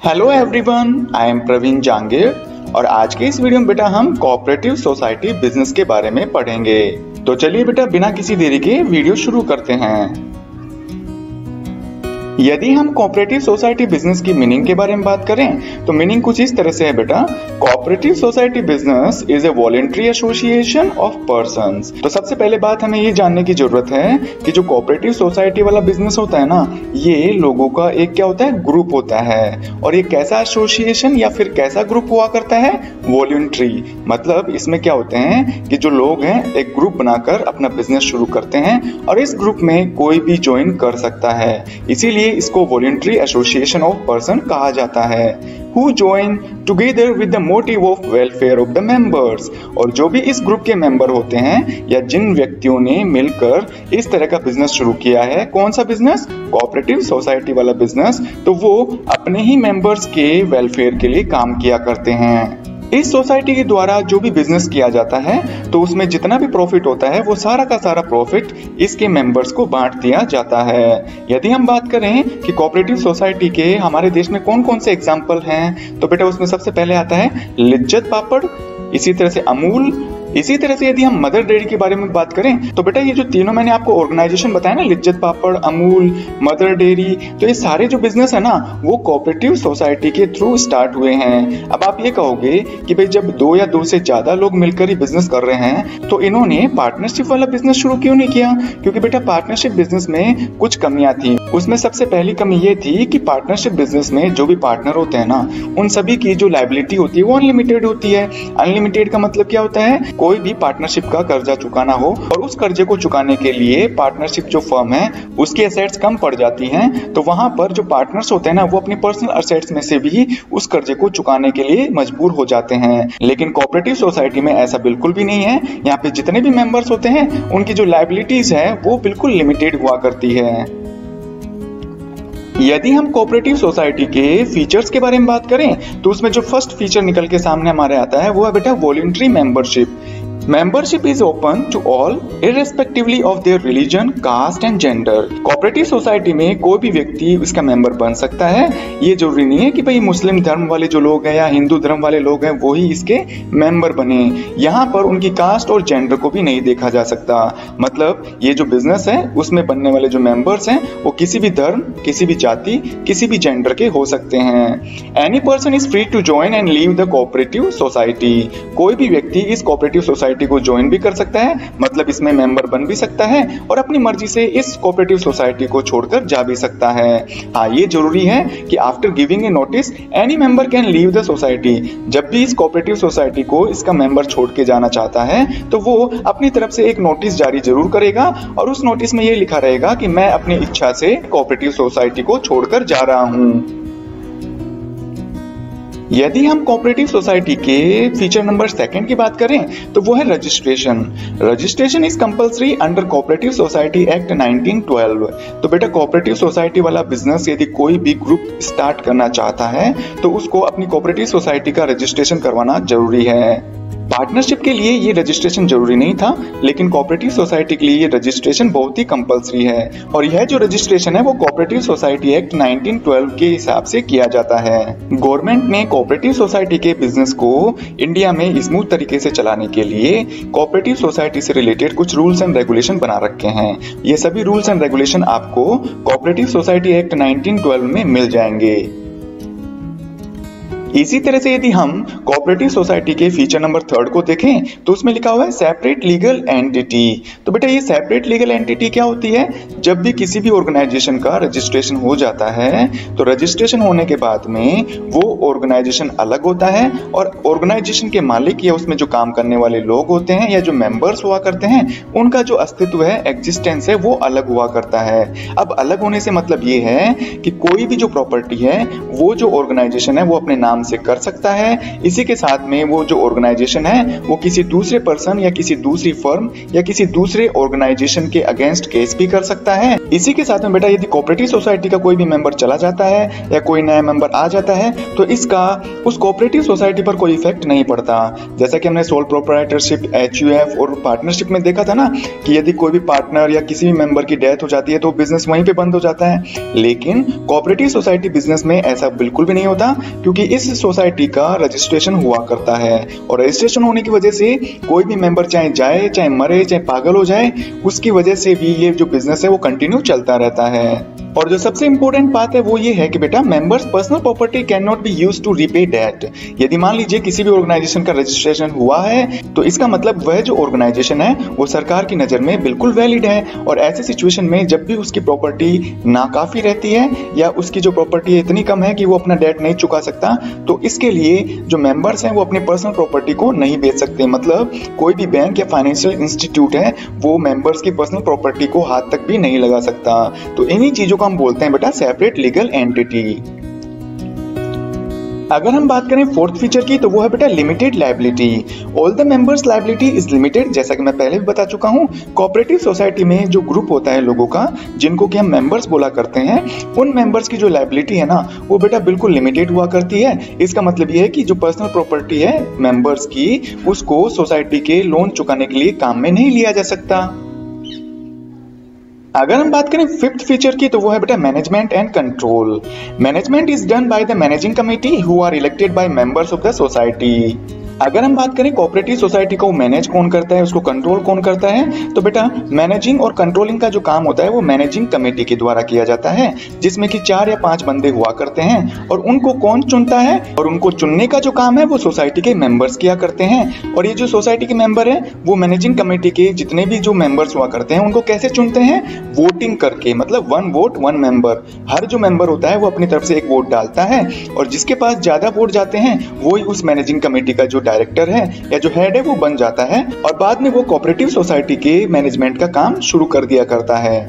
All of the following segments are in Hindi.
Hello everyone, I am Praveen Jangir और आज के इस वीडियो में बेटा हम कोऑपरेटिव सोसाइटी बिजनेस के बारे में पढ़ेंगे। तो चलिए बेटा बिना किसी देरी के वीडियो शुरू करते हैं। यदि हम कोऑपरेटिव सोसाइटी बिजनेस की मीनिंग के बारे में बात करें तो मीनिंग कुछ इस तरह से है बेटा, cooperative society business is a voluntary association of persons. तो सबसे पहले बात हमें ये जानने की जरूरत है कि जो कोऑपरेटिव सोसाइटी वाला बिजनेस होता है ना, ये लोगों का एक क्या होता है, ग्रुप होता है। और ये कैसा एसोसिएशन या फिर कैसा ग्रुप हुआ करता है, वॉलंटरी। मतलब इसमें क्या होते हैं कि जो लोग हैं एक ग्रुप बनाकर अपना बिजनेस शुरू करते हैं और इस ग्रुप में कोई भी ज्वाइन कर सकता है, इसीलिए इसको वॉलंटरी एसोसिएशन ऑफ पर्सन कहा जाता है। Who join together with the motive of welfare of the members। और जो भी इस ग्रुप के मेंबर होते हैं या जिन व्यक्तियों ने मिलकर इस तरह का बिजनेस शुरू किया है, कौन सा बिजनेस, कोऑपरेटिव सोसाइटी वाला बिजनेस, तो वो अपने ही मेंबर्स के वेलफेयर के लिए काम किया करते हैं। इस सोसाइटी के द्वारा जो भी बिजनेस किया जाता है तो उसमें जितना भी प्रॉफिट होता है वो सारा का सारा प्रॉफिट इसके मेंबर्स को बांट दिया जाता है। यदि हम बात करें कि कोऑपरेटिव सोसाइटी के हमारे देश में कौन कौन से एग्जांपल हैं, तो बेटा उसमें सबसे पहले आता है लिज्जत पापड़, इसी तरह से अमूल। इसी तरह से यदि हम मदर डेयरी के बारे में बात करें तो बेटा ये जो तीनों मैंने आपको ऑर्गेनाइजेशन बताया ना, लिज्जत पापड़, अमूल, मदर डेयरी, तो ये सारे जो बिजनेस है ना वो कोऑपरेटिव सोसाइटी के थ्रू स्टार्ट हुए हैं। अब आप ये कहोगे कि भाई जब दो या दो से ज्यादा लोग मिलकर ही बिजनेस कर रहे हैं तो इन्होंने पार्टनरशिप वाला बिजनेस शुरू क्यों नहीं किया? क्योंकि बेटा पार्टनरशिप बिजनेस में कुछ कमियां थी। उसमें सबसे पहली कमी ये थी कि पार्टनरशिप बिजनेस में जो भी पार्टनर होते हैं ना, उन सभी की जो लायबिलिटी होती है वो अनलिमिटेड होती है। अनलिमिटेड का मतलब क्या होता है, कोई भी पार्टनरशिप का कर्जा चुकाना हो और उस कर्जे को चुकाने के लिए पार्टनरशिप जो फर्म है उसकी एसेट्स कम पड़ जाती हैं, तो वहां पर जो पार्टनर्स होते हैं ना वो अपनी पर्सनल एसेट्स में से भी उस कर्जे को चुकाने के लिए मजबूर हो जाते हैं। लेकिन कोऑपरेटिव सोसाइटी में ऐसा बिल्कुल भी नहीं है। यहाँ पे जितने भी मेंबर्स होते हैं उनकी जो लायबिलिटीज है वो बिल्कुल लिमिटेड हुआ करती है। यदि हम कोऑपरेटिव सोसाइटी के फीचर्स के बारे में बात करें तो उसमें जो फर्स्ट फीचर निकल के सामने हमारे आता है वो है बेटा voluntary membership. Membership is open to all irrespectively of their religion, caste and gender। Cooperative society में कोई भी व्यक्ति उसका मेंबर बन सकता है। ये जरूरी नहीं है कि भाई मुस्लिम धर्म वाले जो लोग हैं या हिंदू धर्म वाले लोग हैं वो ही इसके मेंबर बने। यहाँ पर उनकी कास्ट और जेंडर को भी नहीं देखा जा सकता। मतलब ये जो बिजनेस है उसमें बनने वाले जो मेंबर्स हैं वो किसी भी धर्म, किसी भी जाति, किसी भी जेंडर के हो सकते हैं। Any person is free to join and leave the cooperative society. कोई भी व्यक्ति इस कोऑपरेटिव सोसाइटी को ज्वाइन भी कर सकता है, मतलब इसमें मेंबर बन भी सकता है और अपनी मर्जी से इस कोऑपरेटिव सोसाइटी को छोड़कर जा भी सकता है। हाँ, ये जरूरी है कि after giving a notice any member can leave the society. जब भी इस कोऑपरेटिव सोसाइटी को इसका मेंबर छोड़ के जाना चाहता है तो वो अपनी तरफ से एक नोटिस जारी जरूर करेगा और उस नोटिस में ये लिखा रहेगा कि मैं अपनी इच्छा से कोऑपरेटिव सोसाइटी को छोड़कर जा रहा हूँ। यदि हम कोऑपरेटिव सोसाइटी के फीचर नंबर सेकंड की बात करें तो वो है registration. Registration is compulsory under cooperative society act 1912। तो बेटा कोऑपरेटिव सोसाइटी वाला बिजनेस यदि कोई भी ग्रुप स्टार्ट करना चाहता है तो उसको अपनी कोऑपरेटिव सोसाइटी का रजिस्ट्रेशन करवाना जरूरी है। पार्टनरशिप के लिए ये रजिस्ट्रेशन जरूरी नहीं था, लेकिन कोऑपरेटिव सोसाइटी के लिए ये रजिस्ट्रेशन बहुत ही कंपलसरी है और यह जो रजिस्ट्रेशन है वो कोऑपरेटिव सोसाइटी एक्ट 1912 के हिसाब से किया जाता है। गवर्नमेंट ने कोऑपरेटिव सोसाइटी के बिजनेस को इंडिया में स्मूथ तरीके से चलाने के लिए कोऑपरेटिव सोसाइटी से रिलेटेड कुछ रूल्स एंड रेगुलेशन बना रखे हैं। ये सभी रूल्स एंड रेगुलेशन आपको कोऑपरेटिव सोसाइटी एक्ट 1912 में मिल जाएंगे। इसी तरह से यदि हम कोऑपरेटिव सोसाइटी के फीचर नंबर थर्ड को देखें तो उसमें लिखा हुआ है सेपरेट लीगल एंटिटी। तो बेटा ये सेपरेट लीगल एंटिटी क्या होती है? जब भी किसी भी ऑर्गेनाइजेशन का रजिस्ट्रेशन हो जाता है तो रजिस्ट्रेशन होने के बाद में वो ऑर्गेनाइजेशन अलग होता है और ऑर्गेनाइजेशन के मालिक या उसमें जो काम करने वाले लोग होते हैं या जो मेंबर्स हुआ करते हैं उनका जो अस्तित्व है, एग्जिस्टेंस है, वो अलग हुआ करता है। अब अलग होने से मतलब ये है कि कोई भी जो प्रॉपर्टी है वो जो ऑर्गेनाइजेशन है वो अपने नाम नाम से कर सकता है। इसी के साथ में वो जो ऑर्गेनाइजेशन है वो किसी दूसरे पर्सन या किसी दूसरी फर्म या किसी दूसरे ऑर्गेनाइजेशन के अगेंस्ट केस भी कर सकता है। इसी के साथ में बेटा यदि कोऑपरेटिव सोसाइटी का कोई भी मेंबर चला जाता है या कोई नया मेंबर आ जाता है तो इसका उस कोऑपरेटिव सोसाइटी पर कोई इफेक्ट नहीं पड़ता। जैसा कि हमने सोल प्रोप्राइटरशिप, HUF और पार्टनरशिप में देखा था ना कि यदि कोई भी पार्टनर या किसी भी मेंबर की डेथ हो जाती है तो बिजनेस वहीं पे बंद हो जाता है। लेकिन कोऑपरेटिव सोसाइटी बिजनेस में ऐसा बिल्कुल भी नहीं होता, क्योंकि इस सोसाइटी का रजिस्ट्रेशन हुआ करता है और रजिस्ट्रेशन होने की वजह से कोई भी मेंबर चाहे जाए, चाहे मरे, चाहे पागल हो जाए, उसकी वजह से भी ये जो बिजनेस है वो कंटिन्यू चलता रहता है। और जो सबसे इंपॉर्टेंट बात है वो ये है कि बेटा members personal property can not be used to repay debt. यदि मान लीजिए किसी भी ऑर्गेनाइजेशन का रजिस्ट्रेशन हुआ है तो इसका मतलब वह जो ऑर्गेनाइजेशन है वो सरकार की नजर में बिल्कुल वैलिड है, और ऐसे सिचुएशन में जब भी उसकी प्रॉपर्टी नाकाफी रहती है या उसकी जो प्रॉपर्टी इतनी कम है कि वो अपना डेट नहीं चुका सकता, तो इसके लिए जो मेंबर्स हैं वो अपनी पर्सनल प्रॉपर्टी को नहीं बेच सकते। मतलब कोई भी बैंक या फाइनेंशियल इंस्टीट्यूट है वो मेंबर्स की पर्सनल प्रॉपर्टी को हाथ तक भी नहीं लगा सकता। तो इन्हीं चीजों को हम बोलते हैं बेटा सेपरेट लीगल एंटिटी। अगर हम बात करें फोर्थ फीचर की तो वो है बेटा limited liability. All the members liability is limited. जैसा कि मैं पहले भी बता चुका हूं, कोऑपरेटिव सोसाइटी में जो ग्रुप होता है लोगों का जिनको कि हम मेंबर्स बोला करते हैं, उन मेंबर्स की जो लायबिलिटी है ना वो बेटा बिल्कुल लिमिटेड हुआ करती है। इसका मतलब ये है कि जो पर्सनल प्रॉपर्टी है मेंबर्स की उसको सोसाइटी के लोन चुकाने के लिए काम में नहीं लिया जा सकता। अगर हम बात करें फिफ्थ फीचर की तो वो है बेटा management and control. Management is done by the managing committee who are elected by members of the society. अगर हम बात करें कोऑपरेटिव सोसाइटी को मैनेज कौन करता है, उसको कंट्रोल कौन करता है, तो बेटा मैनेजिंग और कंट्रोलिंग का जो काम होता है वो मैनेजिंग कमेटी के द्वारा किया जाता है, जिसमें कि 4 या 5 बंदे हुआ करते हैं। और उनको कौन चुनता है, और उनको चुनने का जो काम है वो सोसाइटी के मेंबर्स किया करते हैं। और ये जो सोसाइटी के मेंबर है वो मैनेजिंग कमेटी के जितने भी जो मेंबर्स हुआ करते हैं उनको कैसे चुनते हैं, वोटिंग करके। मतलब 1 वोट 1 मेंबर। हर जो मेंबर होता है वो अपनी तरफ से एक वोट डालता है और जिसके पास ज्यादा वोट जाते हैं वो ही उस मैनेजिंग कमेटी का जो डायरेक्टर है या जो हेड है वो बन जाता है, और बाद में वो कोऑपरेटिव सोसाइटी के मैनेजमेंट का काम शुरू कर दिया करता है।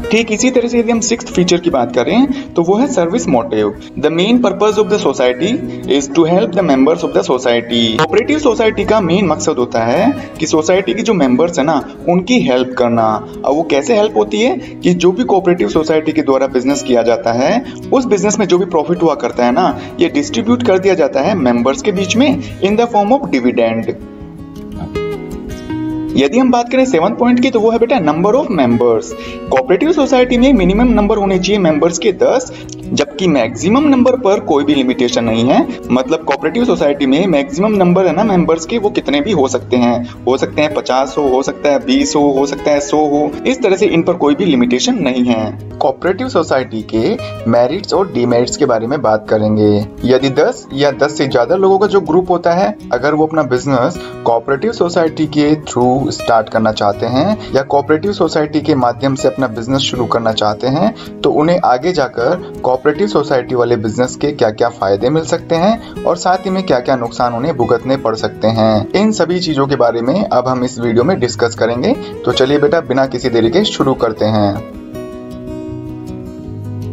ठीक इसी तरह से यदि हम सिक्स्थ फीचर की बात करें तो वो है service motive. The main purpose of the society is to help the members of the society. Cooperative society का मेन मकसद होता है कि सोसाइटी के जो मेंबर्स है ना उनकी हेल्प करना। और वो कैसे हेल्प होती है कि जो भी कोऑपरेटिव सोसाइटी के द्वारा बिजनेस किया जाता है उस बिजनेस में जो भी प्रॉफिट हुआ करता है ना ये डिस्ट्रीब्यूट कर दिया जाता है मेंबर्स के बीच में in the form of dividend. यदि हम बात करें 7th पॉइंट की तो वो है बेटा number of members. Cooperative society में मिनिमम नंबर होने चाहिए मेंबर्स के 10, जबकि मैक्सिमम नंबर पर कोई भी लिमिटेशन नहीं है। मतलब कोऑपरेटिव सोसाइटी में मैक्सिमम नंबर है ना मेंबर्स के वो कितने भी हो सकते हैं 50 हो सकता है 20 हो सकता है 100 हो। इस तरह से इन पर कोई भी लिमिटेशन नहीं है। कोऑपरेटिव सोसाइटी के मेरिट्स और डीमेरिट्स के बारे में बात करेंगे। यदि 10 या 10 से ज्यादा लोगों का जो ग्रुप होता है अगर वो अपना बिजनेस कोऑपरेटिव सोसाइटी के थ्रू स्टार्ट करना चाहते हैं या कोऑपरेटिव सोसाइटी के माध्यम से अपना बिजनेस शुरू करना चाहते हैं तो उन्हें आगे जाकर कोऑपरेटिव सोसाइटी वाले बिजनेस के क्या क्या फायदे मिल सकते हैं और साथ ही में क्या क्या नुकसान उन्हें भुगतने पड़ सकते हैं। इन सभी चीजों के बारे में अब हम इस वीडियो में डिस्कस करेंगे। तो चलिए बेटा बिना किसी देरी के शुरू करते हैं।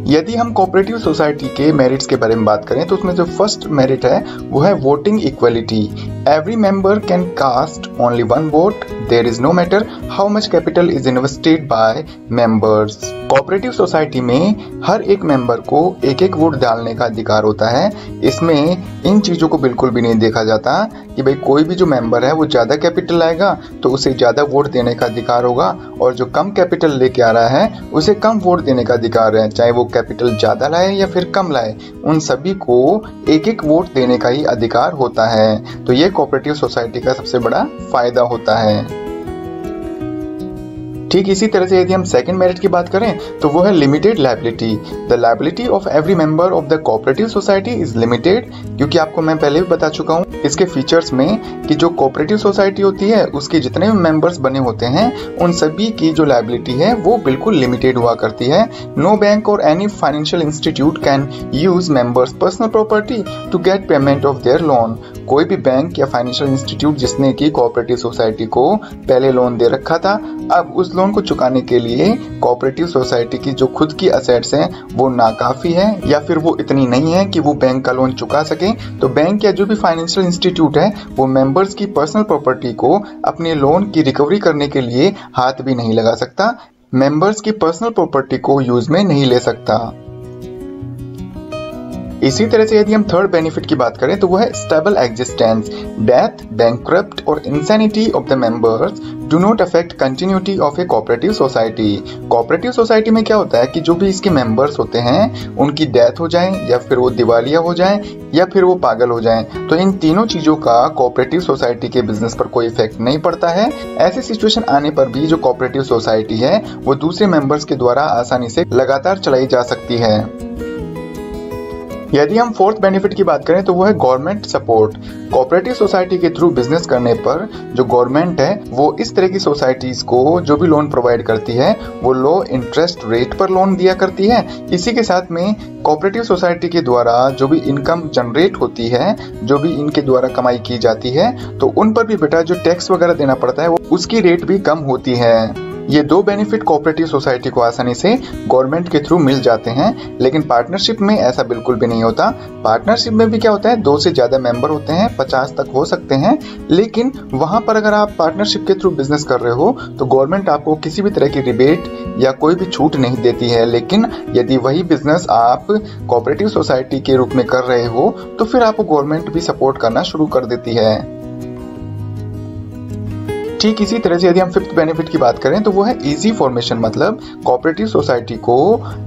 यदि हम कोऑपरेटिव सोसाइटी के मेरिट्स के बारे में बात करें तो उसमें जो फर्स्ट मेरिट है वो है voting equality. Every member can cast only 1 vote, there is no matter how much capital is invested by members. Cooperative society में हर एक मेंबर को एक एक वोट डालने का अधिकार होता है। इसमें इन चीजों को बिल्कुल भी नहीं देखा जाता कि भाई कोई भी जो मेंबर है वो ज्यादा कैपिटल लाएगा तो उसे ज्यादा वोट देने का अधिकार होगा और जो कम कैपिटल लेके आ रहा है उसे कम वोट देने का अधिकार है। चाहे वो कैपिटल ज्यादा लाए या फिर कम लाए, उन सभी को एक एक वोट देने का ही अधिकार होता है। तो ये कोऑपरेटिव सोसाइटी का सबसे बड़ा फायदा होता है। ठीक इसी तरह से यदि हम सेकंड मेरिट की बात करें तो वो है limited liability. The liability of every member of the cooperative society is limited. क्योंकि आपको मैं पहले भी बता चुका हूँ इसके फीचर्स में कि जो कोऑपरेटिव सोसाइटी होती है उसके जितने भी मेंबर्स बने होते हैं उन सभी की जो लायबिलिटी है वो बिल्कुल लिमिटेड हुआ करती है। नो बैंक और any financial institute can use members personal property to get payment of their loan. कोई भी बैंक या फाइनेंशियल इंस्टीट्यूट जिसने की कोऑपरेटिव सोसाइटी को पहले लोन दे रखा था, अब उस लोन को चुकाने के लिए कोऑपरेटिव सोसाइटी की जो खुद की असेट्स हैं वो नाकाफी है या फिर वो इतनी नहीं है कि वो बैंक का लोन चुका सके, तो बैंक या जो भी फाइनेंशियल इंस्टीट्यूट है वो मेंबर्स की पर्सनल प्रॉपर्टी को अपने लोन की रिकवरी करने के लिए हाथ भी नहीं लगा सकता, मेंबर्स की पर्सनल प्रॉपर्टी को यूज में नहीं ले सकता। इसी तरह से यदि हम थर्ड बेनिफिट की बात करें तो वो है स्टेबल एग्जिस्टेंस। डेथ, बैंकक्रप्ट और insanity of the members do not affect continuity of A cooperative society. Cooperative society में क्या होता है कि जो भी इसके मेंबर्स होते हैं उनकी डेथ हो जाए या फिर वो दिवालिया हो जाए या फिर वो पागल हो जाए, तो इन तीनों चीजों का कोऑपरेटिव सोसाइटी के बिजनेस पर कोई इफेक्ट नहीं पड़ता है। ऐसी सिचुएशन आने पर भी जो कोऑपरेटिव सोसाइटी है वो दूसरे मेंबर्स के द्वारा आसानी से लगातार चलाई जा सकती है। यदि हम फोर्थ बेनिफिट की बात करें तो वो है गवर्नमेंट सपोर्ट। कोऑपरेटिव सोसाइटी के थ्रू बिजनेस करने पर जो गवर्नमेंट है वो इस तरह की सोसाइटीज को जो भी लोन प्रोवाइड करती है वो लो इंटरेस्ट रेट पर लोन दिया करती है। इसी के साथ में कोऑपरेटिव सोसाइटी के द्वारा जो भी इनकम जनरेट होती है, जो भी इनके द्वारा कमाई की जाती है, तो उन पर भी बेटा जो टैक्स वगैरह देना पड़ता है वो उसकी रेट भी कम होती है। ये दो बेनिफिट कोऑपरेटिव सोसाइटी को आसानी से गवर्नमेंट के थ्रू मिल जाते हैं, लेकिन पार्टनरशिप में ऐसा बिल्कुल भी नहीं होता। पार्टनरशिप में भी क्या होता है, 2 से ज्यादा मेंबर होते हैं, 50 तक हो सकते हैं, लेकिन वहां पर अगर आप पार्टनरशिप के थ्रू बिजनेस कर रहे हो तो गवर्नमेंट आपको किसी भी तरह की रिबेट या कोई भी छूट नहीं देती है। लेकिन यदि वही बिजनेस आप कोऑपरेटिव सोसाइटी के रूप में कर रहे हो तो फिर आपको गवर्नमेंट भी सपोर्ट करना शुरू कर देती है। ठीक इसी तरह से यदि हम फिफ्थ बेनिफिट की बात करें तो वो है इजी फॉर्मेशन। मतलब कोऑपरेटिव सोसाइटी को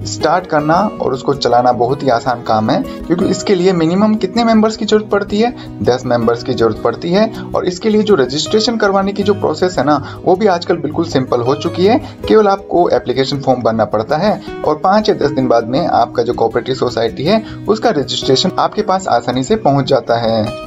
स्टार्ट करना और उसको चलाना बहुत ही आसान काम है, क्योंकि इसके लिए मिनिमम कितने मेंबर्स की जरूरत पड़ती है, 10 मेंबर्स की जरूरत पड़ती है। और इसके लिए जो रजिस्ट्रेशन करवाने की जो प्रोसेस है ना वो भी आजकल बिल्कुल सिंपल हो चुकी है। केवल आपको एप्लीकेशन फॉर्म भरना पड़ता है और 5 या 10 दिन बाद में आपका जो कोऑपरेटिव सोसाइटी है उसका रजिस्ट्रेशन आपके पास आसानी से पहुंच जाता है।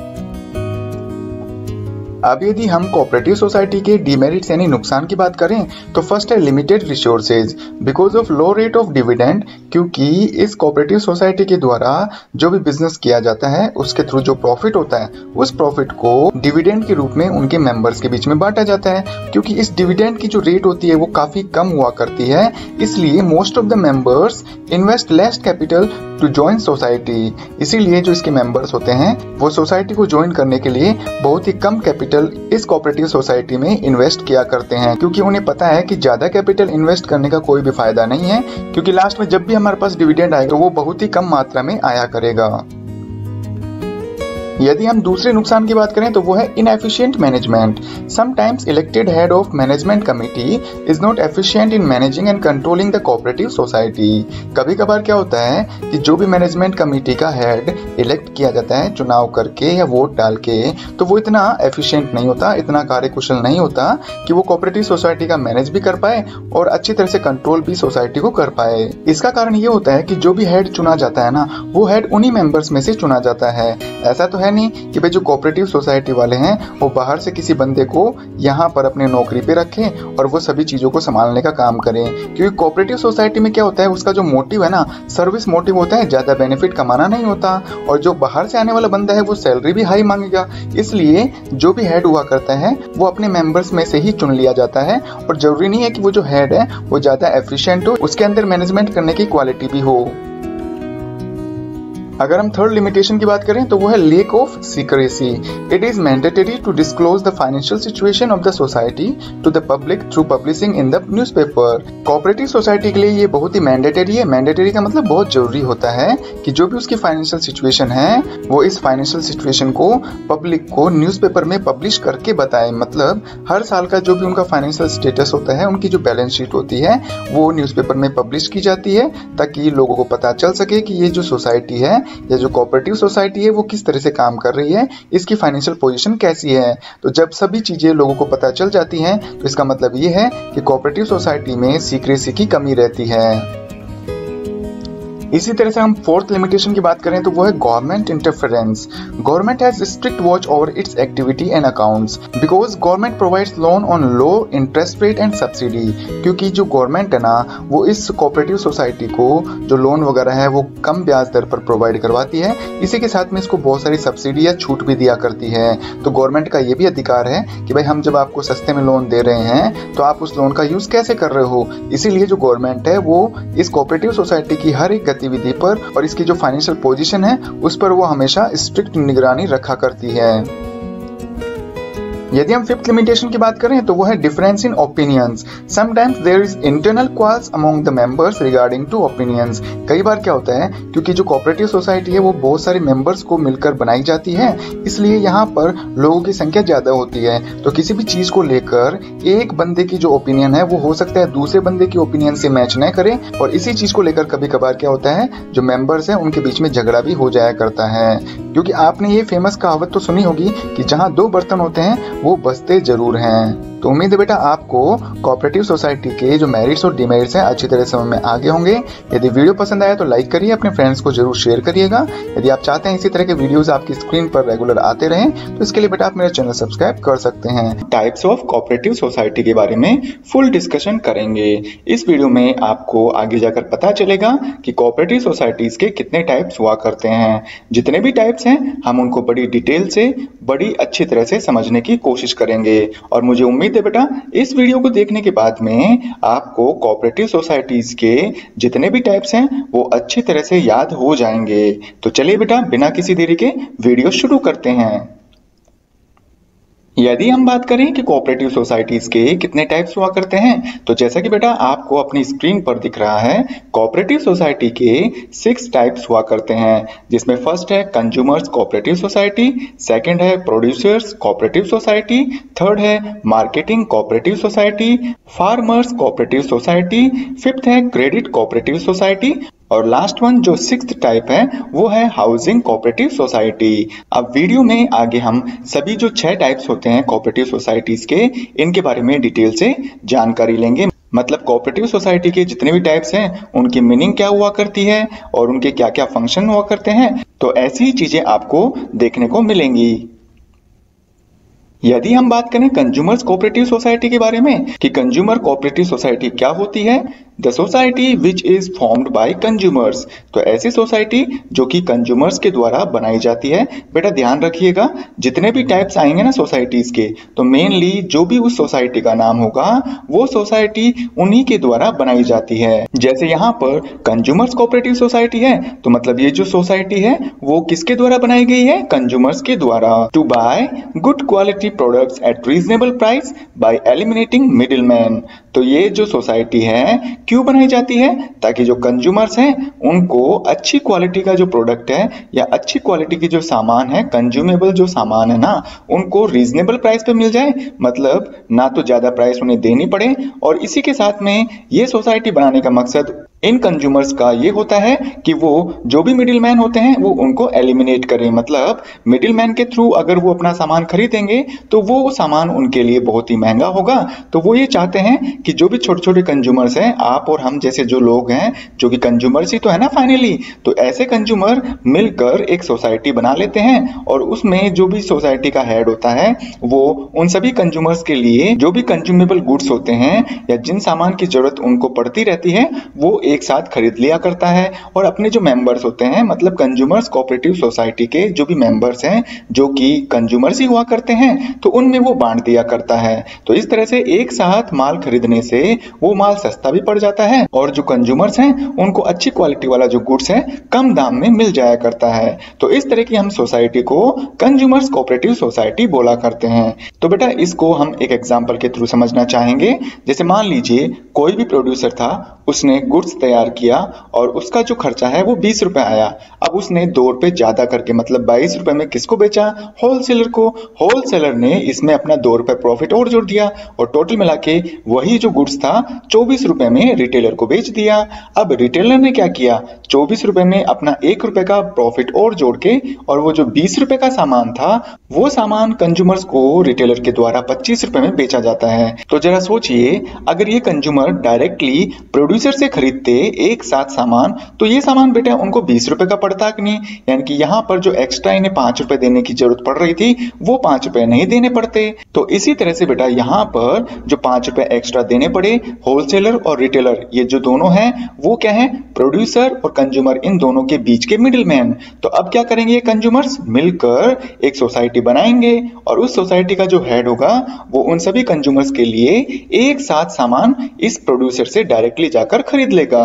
अब यदि हम कोऑपरेटिव सोसाइटी के डीमेरिट्स यानी नुकसान की बात करें तो फर्स्ट है limited resources because of low rate of dividend. क्योंकि इस कोऑपरेटिव सोसाइटी के द्वारा जो भी बिजनेस किया जाता है उसके थ्रू जो प्रॉफिट होता है उस प्रॉफिट को डिविडेंड के रूप में उनके मेंबर्स के बीच में बांटा जाता है। क्योंकि इस डिविडेंड की जो रेट होती है वो काफी कम हुआ करती है, इसलिए most of the members invest less capital to join society. इसीलिए जो इसके मेंबर्स होते हैं वो सोसाइटी को ज्वाइन करने के लिए बहुत ही कम कैपिटल इस कोऑपरेटिव सोसाइटी में इन्वेस्ट किया करते हैं, क्योंकि उन्हें पता है कि ज्यादा कैपिटल इन्वेस्ट करने का कोई भी फायदा नहीं है, क्योंकि लास्ट में जब भी हमारे पास डिविडेंड आएगा वो बहुत ही कम मात्रा में आया करेगा। यदि हम दूसरे नुकसान की बात करें तो वो है inefficient management. Sometimes elected head of management committee is not efficient in managing and controlling the cooperative society. कभी कभार क्या होता है कि जो भी मैनेजमेंट कमिटी का हेड इलेक्ट किया जाता है चुनाव करके या वोट डाल के, तो वो इतना एफिशिएंट नहीं होता, इतना कार्यकुशल नहीं होता कि वो कोऑपरेटिव सोसाइटी का मैनेज भी कर पाए और अच्छी तरह से कंट्रोल भी सोसाइटी को कर पाए। इसका कारण ये होता है कि जो भी हेड चुना जाता है ना वो हेड उन्हीं मेंबर्स में से चुना जाता है। ऐसा तो है नहीं कि भाई जो कोऑपरेटिव सोसाइटी वाले हैं वो बाहर से किसी बंदे को यहाँ पर अपने नौकरी पे रखें और वो सभी चीजों को संभालने का काम करें। क्योंकि कोऑपरेटिव सोसाइटी में क्या होता है, उसका जो मोटिव है ना सर्विस मोटिव होता है, ज्यादा बेनिफिट कमाना नहीं होता। और जो बाहर से आने वाला बंदा है वो सैलरी भी हाई मांगेगा, इसलिए जो भी हेड हुआ करता है वो अपने मेंबर्स में से ही चुन लिया जाता है। और जरूरी नहीं है कि वो जो हेड है वो ज्यादा एफिशिएंट हो, उसके अंदर मैनेजमेंट करने की क्वालिटी भी हो। अगर हम थर्ड लिमिटेशन की बात करें तो वो है lack of secrecy. It is mandatory to disclose the financial situation of the society to the public through publishing in the newspaper. Cooperative society के लिए ये बहुत ही मैंडेटरी है। मैंडेटरी का मतलब बहुत जरूरी होता है कि जो भी उसकी फाइनेंशियल सिचुएशन है वो इस फाइनेंशियल सिचुएशन को पब्लिक को न्यूज़पेपर में पब्लिश करके बताए। मतलब हर साल का जो भी उनका फाइनेंशियल स्टेटस होता है, उनकी जो बैलेंस शीट होती है वो न्यूज़पेपर में पब्लिश की जाती है, ताकि लोगों को पता चल सके कि ये जो सोसाइटी है या जो कोऑपरेटिव सोसाइटी है वो किस तरह से काम कर रही है, इसकी फाइनेंशियल पोजीशन कैसी है। तो जब सभी चीजें लोगों को पता चल जाती हैं तो इसका मतलब ये है कि कोऑपरेटिव सोसाइटी में सीक्रेसी की कमी रहती है। इसी तरह से हम फोर्थ लिमिटेशन की बात करें तो वो है government interference. Government has strict watch over it's activity and accounts because government provides loan on low interest rate and subsidy. क्योंकि जो गवर्नमेंट है ना वो इस कोऑपरेटिव सोसाइटी को जो लोन वगैरह है वो कम ब्याज दर पर प्रोवाइड करवाती है, इसी के साथ में इसको बहुत सारी सब्सिडी या छूट भी दिया करती है। तो गवर्नमेंट का ये भी अधिकार है कि भाई हम जब आपको सस्ते में लोन दे रहे हैं तो आप उस लोन का यूज कैसे कर रहे हो। इसीलिए जो गवर्नमेंट है वो इस कोऑपरेटिव सोसाइटी की हर एक गतिविधि पर और इसकी जो फाइनेंशियल पोजीशन है उस पर वो हमेशा स्ट्रिक्ट निगरानी रखा करती है। यदि हम फिफ्थ लिमिटेशन की बात करें तो वो है difference in opinions. Sometimes there is internal quarrels among the members regarding to opinions. कई बार क्या होता है, क्योंकि जो कोऑपरेटिव सोसाइटी है वो बहुत सारे मेंबर्स को मिलकर बनाई जाती है, इसलिए यहाँ पर लोगों की संख्या ज्यादा होती है। तो किसी भी चीज को लेकर एक बंदे की जो ओपिनियन है वो हो सकता है दूसरे बंदे की ओपिनियन से मैच न करे, और इसी चीज को लेकर कभी कभार क्या होता है जो मेंबर्स हैं उनके बीच में झगड़ा भी हो जाया करता है। क्योंकि आपने ये फेमस कहावत तो सुनी होगी कि जहाँ दो बर्तन होते हैं वो बसते जरूर हैं। तो उम्मीद है बेटा आपको कोऑपरेटिव सोसाइटी के जो मेरिट्स और डिमेरिट्स हैं अच्छी तरह समझ में आ गए होंगे। यदि वीडियो पसंद आया तो लाइक करिए, अपने फ्रेंड्स को जरूर शेयर करिएगा। यदि आप चाहते हैं इसी तरह के वीडियोस आपकी स्क्रीन पर रेगुलर आते रहें तो इसके लिए बेटा आप मेरा चैनल सब्सक्राइब कर सकते हैं। टाइप्स ऑफ कोऑपरेटिव सोसाइटी के बारे में फुल डिस्कशन करेंगे। इस वीडियो में आपको आगे जाकर पता चलेगा कि कोऑपरेटिव सोसाइटीज के कितने टाइप्स हुआ करते हैं। जितने भी टाइप्स हैं हम उनको बड़ी डिटेल से बड़ी अच्छी तरह से समझने की कोशिश करेंगे, और मुझे उम्मीद है बेटा इस वीडियो को देखने के बाद में आपको कोऑपरेटिव सोसाइटीज के जितने भी टाइप्स हैं वो अच्छी तरह से याद हो जाएंगे। तो चलिए बेटा बिना किसी देरी के वीडियो शुरू करते हैं। यदि हम बात करें कि कोऑपरेटिव सोसाइटीज के कितने टाइप्स हुआ करते हैं तो जैसा कि बेटा आपको अपनी स्क्रीन पर दिख रहा है, कोऑपरेटिव सोसाइटी के 6 टाइप्स हुआ करते हैं। जिसमें फर्स्ट है कंज्यूमर्स कोऑपरेटिव सोसाइटी, सेकंड है प्रोड्यूसर्स कोऑपरेटिव सोसाइटी, थर्ड है marketing cooperative society, farmers cooperative society, fifth है क्रेडिट कोऑपरेटिव सोसाइटी, और लास्ट वन जो 6th टाइप है वो है हाउसिंग कोऑपरेटिव सोसाइटी। अब वीडियो में आगे हम सभी जो 6 टाइप्स होते हैं कोऑपरेटिव सोसाइटीज के, इनके बारे में डिटेल से जानकारी लेंगे। मतलब कोऑपरेटिव सोसाइटी के जितने भी टाइप्स हैं उनकी मीनिंग क्या हुआ करती है और उनके क्या क्या फंक्शन हुआ करते हैं, तो ऐसी ही चीजें आपको देखने को मिलेंगी। यदि हम बात करें कंज्यूमर्स कोऑपरेटिव सोसाइटी के बारे में कि कंज्यूमर कोऑपरेटिव सोसाइटी क्या होती है, the society which is formed bye consumers. तो ऐसी सोसाइटी जो कि कंज्यूमर्स के द्वारा बनाई जाती है। बेटा ध्यान रखिएगा जितने भी टाइप्स आएंगे ना सोसाइटीज के, तो मेनली जो भी उस सोसाइटी का नाम होगा वो सोसाइटी उन्हीं के द्वारा बनाई जाती है। जैसे यहाँ पर कंज्यूमर्स कोऑपरेटिव सोसाइटी है तो मतलब ये जो सोसाइटी है वो किसके द्वारा बनाई गई है, कंज्यूमर्स के द्वारा। To buy good quality products at reasonable price by eliminating middleman. तो ये जो सोसाइटी है क्यों बनाई जाती है, ताकि जो कंज्यूमर्स हैं उनको अच्छी क्वालिटी का जो प्रोडक्ट है या अच्छी क्वालिटी की जो सामान है, कंज्यूमेबल जो सामान है ना, उनको रीजनेबल प्राइस पे मिल जाए। मतलब ना तो ज्यादा प्राइस उन्हें देनी पड़े, और इसी के साथ में ये सोसाइटी बनाने का मकसद इन कंज्यूमर्स का ये होता है कि वो जो भी मिडिल मैन होते हैं वो उनको एलिमिनेट करें। मतलब मिडिल मैन के थ्रू अगर वो अपना सामान खरीदेंगे तो वो सामान उनके लिए बहुत ही महंगा होगा। तो वो ये चाहते हैं कि जो भी छोटे छोटे कंज्यूमर्स हैं, आप और हम जैसे जो लोग हैं जो कि कंज्यूमर्स ही तो है ना फाइनली, तो ऐसे कंज्यूमर मिलकर एक सोसाइटी बना लेते हैं, और उसमें जो भी सोसाइटी का हेड होता है वो उन सभी कंज्यूमर्स के लिए जो भी कंज्यूमेबल गुड्स होते हैं या जिन सामान की जरूरत उनको पड़ती रहती है वो एक साथ खरीद लिया करता है, और अपने जो मेंबर्स होते हैं मतलब कंज्यूमर्स कोऑपरेटिव सोसाइटी के जो भी मेंबर्स हैं जो कि कंज्यूमर्स ही हुआ करते हैं तो उनमें वो बांट दिया करता है। तो इस तरह से एक साथ माल खरीदने से वो माल सस्ता भी पड़ जाता है, और जो कंज्यूमर्स हैं उनको अच्छी क्वालिटी वाला जो गुड्स है कम दाम में मिल जाया करता है। तो इस तरह की हम सोसाइटी को कंज्यूमर्स कोऑपरेटिव सोसाइटी बोला करते हैं। तो बेटा इसको हम एक एग्जांपल के थ्रू समझना चाहेंगे। जैसे मान लीजिए कोई भी प्रोड्यूसर था, उसने गुड्स तैयार किया और उसका जो खर्चा है वो 20 रुपए आया। अब उसने 2 रुपए ज्यादा करके मतलब 22 रुपए में किसको बेचा, होलसेलर को। होलसेलर ने इसमें अपना 2 रुपए प्रॉफिट और जोड़ दिया, और टोटल मिला के वही जो गुड्स था 24 रुपए में रिटेलर को बेच दिया। अब रिटेलर ने क्या किया, 24 रुपए में अपना 1 रुपए का प्रॉफिट और जोड़ के, और वो जो 20 रुपए का सामान था वो सामान कंज्यूमर्स को रिटेलर के द्वारा 25 रुपए में बेचा जाता है। तो जरा सोचिए अगर ये कंज्यूमर डायरेक्टली प्रोड्यूसर से खरीदते खरीदते एक साथ सामान, तो ये सामान बेटा उनको 20 रुपए का पड़ता कि नहीं, यानी कि यहाँ पर जो एक्स्ट्रा इन्हें 5 रुपए देने की जरूरत पड़ रही थी वो 5 रुपए नहीं देने पड़ते। तो इसी तरह से बेटा यहाँ पर जो 5 रुपए एक्स्ट्रा देने पड़े, होलसेलर और रिटेलर ये जो दोनों हैं वो क्या है, प्रोड्यूसर और कंज्यूमर, इन दोनों के बीच के मिडिलमैन। तो अब क्या करेंगे ये कंज्यूमर्स, मिलकर एक सोसाइटी बनाएंगे और उस सोसाइटी का जो हेड होगा वो उन सभी कंज्यूमर्स के लिए एक साथ सामान इस प्रोड्यूसर से डायरेक्टली जाकर खरीद लेगा।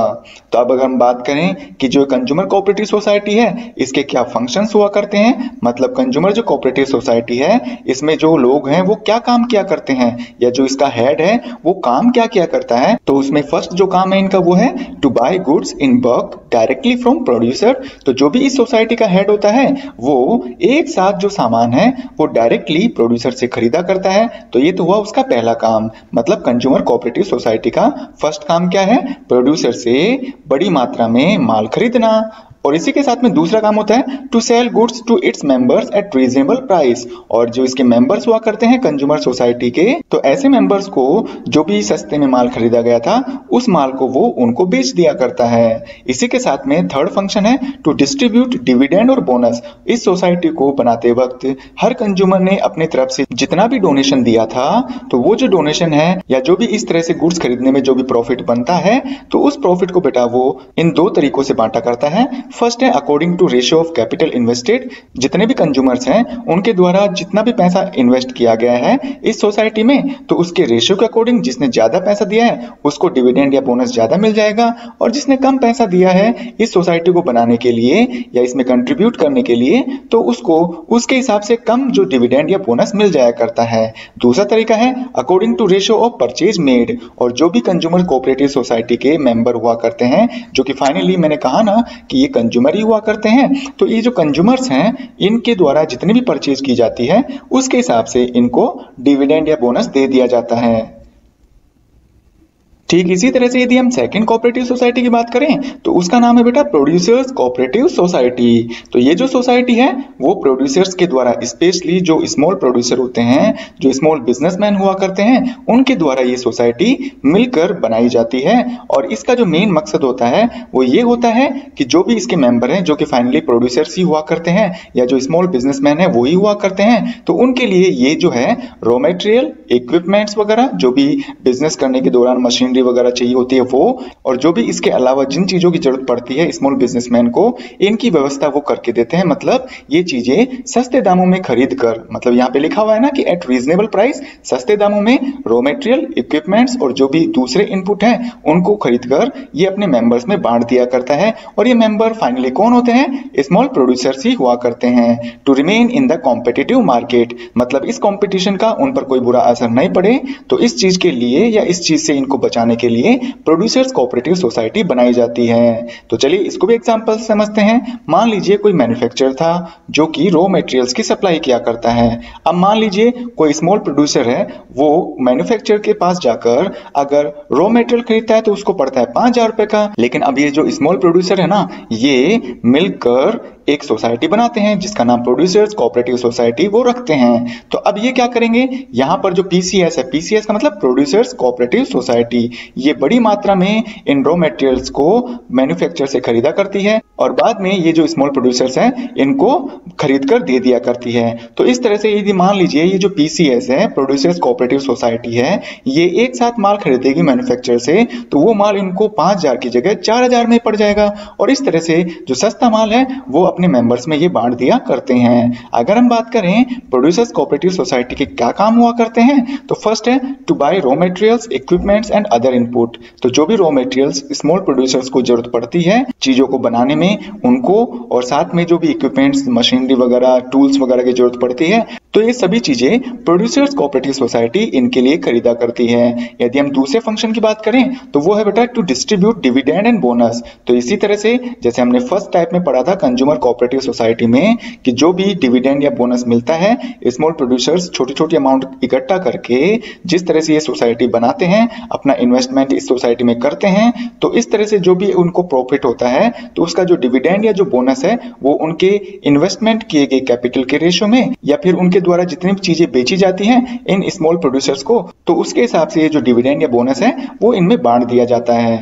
तो अब अगर हम बात करें कि जो कंज्यूमर कोऑपरेटिव सोसाइटी है इसके क्या फंक्शंस हुआ करते हैं, मतलब कंज्यूमर जो कोऑपरेटिव सोसाइटी है इसमें जो लोग हैं वो क्या काम किया करते हैं, या जो इसका हेड है वो काम क्या किया करता है। तो उसमें फर्स्ट जो काम है इनका वो है to buy goods in bulk directly from producer. तो जो भी इस सोसाइटी का हेड होता है वो एक साथ जो सामान है वो डायरेक्टली प्रोड्यूसर से खरीदा करता है। तो ये तो हुआ उसका पहला काम, मतलब कंज्यूमर कोऑपरेटिव सोसाइटी का फर्स्ट काम क्या है, प्रोड्यूसर से बड़ी मात्रा में माल खरीदना। और इसी के साथ में दूसरा काम होता है to sell goods to its members at reasonable price. और जो इसके मेंबर्स हुआ करते हैं कंज्यूमर सोसाइटी के, तो ऐसे मेंबर्स को जो भी सस्ते में माल खरीदा गया था उस माल को वो उनको बेच दिया करता है। इसी के साथ में थर्ड फंक्शन है टू डिस्ट्रीब्यूट डिविडेंड और बोनस। इस सोसाइटी को बनाते वक्त हर कंज्यूमर ने अपनी तरफ से जितना भी डोनेशन दिया था, तो वो जो डोनेशन है या जो भी इस तरह से गुड्स खरीदने में जो भी प्रॉफिट बनता है, तो उस प्रॉफिट को बेटा वो इन दो तरीकों से बांटा करता है। फर्स्ट है according to ratio of capital invested. जितने भी कंज्यूमर्स हैं उनके द्वारा जितना भी पैसा इन्वेस्ट किया गया है इस सोसाइटी में, तो उसके रेशियो के अकॉर्डिंग जिसने ज्यादा पैसा दिया है उसको डिविडेंड या बोनस ज्यादा मिल जाएगा, और जिसने कम पैसा दिया है इस सोसाइटी को बनाने के लिए या इसमें कंट्रीब्यूट करने के लिए, तो उसको उसके हिसाब से कम जो डिविडेंड या बोनस मिल जाया करता है। दूसरा तरीका है according to ratio of purchase made. और जो भी कंज्यूमर कोऑपरेटिव सोसाइटी के मेंबर हुआ करते हैं, जो कि फाइनली मैंने कहा ना कि ये कंज्यूमर ही हुआ करते हैं, तो ये जो कंज्यूमर्स हैं इनके द्वारा जितनी भी परचेज की जाती है उसके हिसाब से इनको डिविडेंड या बोनस दे दिया जाता है। ठीक इसी तरह से यदि हम सेकंड कोऑपरेटिव सोसाइटी की बात करें तो उसका नाम है बेटा प्रोड्यूसर्स कोऑपरेटिव सोसाइटी। तो ये जो सोसाइटी है वो प्रोड्यूसर्स के द्वारा, स्पेशली जो स्मॉल प्रोड्यूसर होते हैं, जो स्मॉल बिजनेसमैन हुआ करते हैं, उनके द्वारा ये सोसाइटी मिलकर बनाई जाती है। और इसका जो मेन मकसद होता है वो ये होता है कि जो भी इसके मेंबर हैं जो कि फाइनली प्रोड्यूसर्स ही हुआ करते हैं या जो स्मॉल बिजनेसमैन है वो ही हुआ करते हैं, तो उनके लिए ये जो है रॉ मटेरियल, इक्विपमेंट्स वगैरह, जो भी बिजनेस करने के दौरान मशीन वगैरह चाहिए होती है वो, और जो भी इसके अलावा जिन चीजों की जरूरत पड़ती है स्मॉल बिजनेसमैन को, इनकी व्यवस्था वो करके देते हैं। मतलब ये चीजें सस्ते दामों में खरीद कर, मतलब यहाँ पे लिखा हुआ है ना कि एट रीजनेबल प्राइस, सस्ते दामों में रॉ मटेरियल, इक्विपमेंट्स और जो भी दूसरे इनपुट हैं उनको खरीद कर ये अपने मेंबर्स में बांट दिया करता है। और ये मेंबर फाइनली कौन होते हैं, स्मॉल प्रोड्यूसर्स ही हुआ करते हैं। To remain in the competitive market, मतलब इस कॉम्पिटिशन का उन पर कोई बुरा असर नहीं पड़े, तो इस चीज के लिए या इस चीज से इनको बचाने के लिए प्रोड्यूसर्स कोऑपरेटिव सोसाइटी बनाई जाती है। तो चलिए इसको भी एग्जांपल से समझते हैं। मान लीजिए कोई मैन्युफैक्चरर था जो कि रॉ मटेरियल्स की सप्लाई किया करता है। अब मान लीजिए कोई स्मॉल प्रोड्यूसर है, वो मैन्युफैक्चरर के पास जाकर अगर रॉ मटेरियल खरीदता है तो उसको पड़ता है 5,000 रुपए का। लेकिन अब ये जो स्मॉल प्रोड्यूसर है ना, ये मिलकर एक सोसाइटी बनाते हैं जिसका नाम प्रोड्यूसर्स कोऑपरेटिव सोसाइटी वो रखते हैं। तो अब ये क्या करेंगे, यहाँ पर जो पीसीएस है, पीसीएस का मतलब प्रोड्यूसर्स कोऑपरेटिव सोसाइटी, ये बड़ी मात्रा में इन रॉ मटेरियल्स को मैन्युफैक्चर से खरीदा करती है और बाद में ये जो स्मॉल प्रोड्यूसर्स हैं इनको खरीद कर दे दिया करती है। तो इस तरह से यदि मान लीजिए ये जो पीसीएस है, प्रोड्यूसर्स कोऑपरेटिव सोसाइटी है, ये एक साथ माल खरीदेगी मैन्युफैक्चर से, तो वो माल इनको 5,000 की जगह 4,000 में पड़ जाएगा। और इस तरह से जो सस्ता माल है वो अपने मेंबर्स में ये बांट दिया करते हैं। अगर हम बात करें प्रोड्यूसर्स कोऑपरेटिव सोसाइटी के क्या काम हुआ करते हैं, तो फर्स्ट है to buy raw materials, equipments and other input. तो जो भी रॉ मटेरियल्स स्मॉल प्रोड्यूसर्स को जरूरत पड़ती है चीजों को बनाने में उनको, और साथ में जो भी इक्विपमेंट्स, मशीनरी वगैरह, टूल्स वगैरह की जरूरत पड़ती है, तो ये सभी चीजें प्रोड्यूसर्स कोऑपरेटिव सोसाइटी इनके लिए खरीदा करती है। यदि हम दूसरे फंक्शन की बात करें तो वो है बेटा to distribute dividend and bonus. तो इसी तरह से जैसे हमने फर्स्ट टाइप में पढ़ा था कंज्यूमर कोऑपरेटिव सोसाइटी में कि जो भी डिविडेंड या बोनस मिलता है स्मॉल प्रोड्यूसर्स छोटी छोटी अमाउंट इकट्ठा करके जिस तरह से ये सोसाइटी बनाते हैं, अपना इन्वेस्टमेंट इस सोसाइटी में करते हैं, तो इस तरह से जो भी उनको प्रॉफिट होता है तो उसका जो डिविडेंड या जो बोनस है वो उनके इन्वेस्टमेंट किए गए कैपिटल के रेशियो में या फिर उनके द्वारा जितनी भी चीजें बेची जाती हैं इन स्मॉल प्रोड्यूसर्स को, तो उसके हिसाब से ये जो डिविडेंड या बोनस है वो इनमें बांट दिया जाता है।